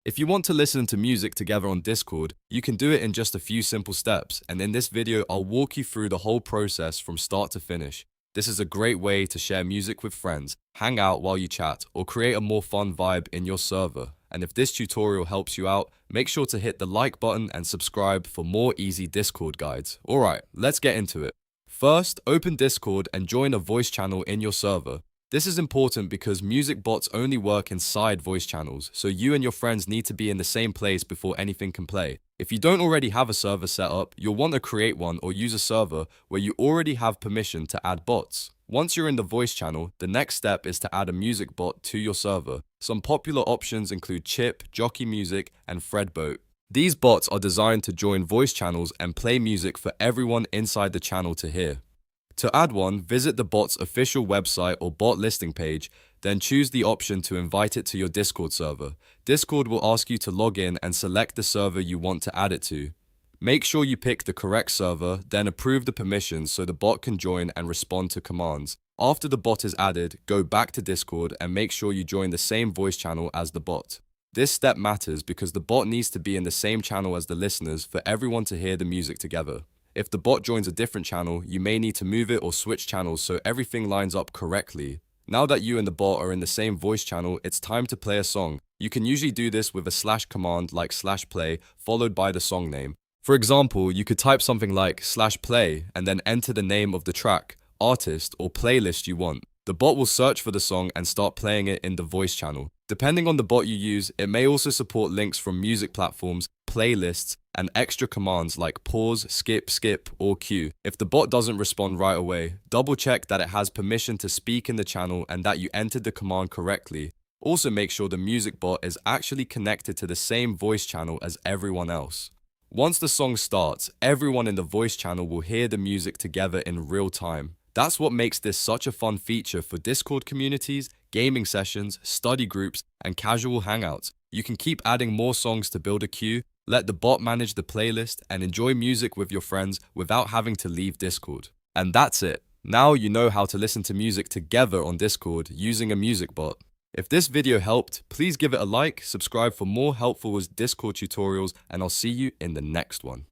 If you want to listen to music together on Discord, you can do it in just a few simple steps, and in this video I'll walk you through the whole process from start to finish. This is a great way to share music with friends, hang out while you chat, or create a more fun vibe in your server. And if this tutorial helps you out, make sure to hit the like button and subscribe for more easy Discord guides. Alright, let's get into it. First, open Discord and join a voice channel in your server. This is important because music bots only work inside voice channels, so you and your friends need to be in the same place before anything can play. If you don't already have a server set up, you'll want to create one or use a server where you already have permission to add bots. Once you're in the voice channel, the next step is to add a music bot to your server. Some popular options include Chip, Jockie Music, and FredBoat. These bots are designed to join voice channels and play music for everyone inside the channel to hear. To add one, visit the bot's official website or bot listing page, then choose the option to invite it to your Discord server. Discord will ask you to log in and select the server you want to add it to. Make sure you pick the correct server, then approve the permissions so the bot can join and respond to commands. After the bot is added, go back to Discord and make sure you join the same voice channel as the bot. This step matters because the bot needs to be in the same channel as the listeners for everyone to hear the music together. If the bot joins a different channel, you may need to move it or switch channels so everything lines up correctly. Now that you and the bot are in the same voice channel, it's time to play a song. You can usually do this with a slash command like /play followed by the song name. For example, you could type something like /play and then enter the name of the track, artist, or playlist you want. The bot will search for the song and start playing it in the voice channel. Depending on the bot you use, it may also support links from music platforms, playlists, and extra commands like pause, skip, or queue. If the bot doesn't respond right away, double check that it has permission to speak in the channel and that you entered the command correctly. Also make sure the music bot is actually connected to the same voice channel as everyone else. Once the song starts, everyone in the voice channel will hear the music together in real time. That's what makes this such a fun feature for Discord communities, gaming sessions, study groups, and casual hangouts. You can keep adding more songs to build a queue, let the bot manage the playlist, and enjoy music with your friends without having to leave Discord. And that's it. Now you know how to listen to music together on Discord using a music bot. If this video helped, please give it a like, subscribe for more helpful Discord tutorials, and I'll see you in the next one.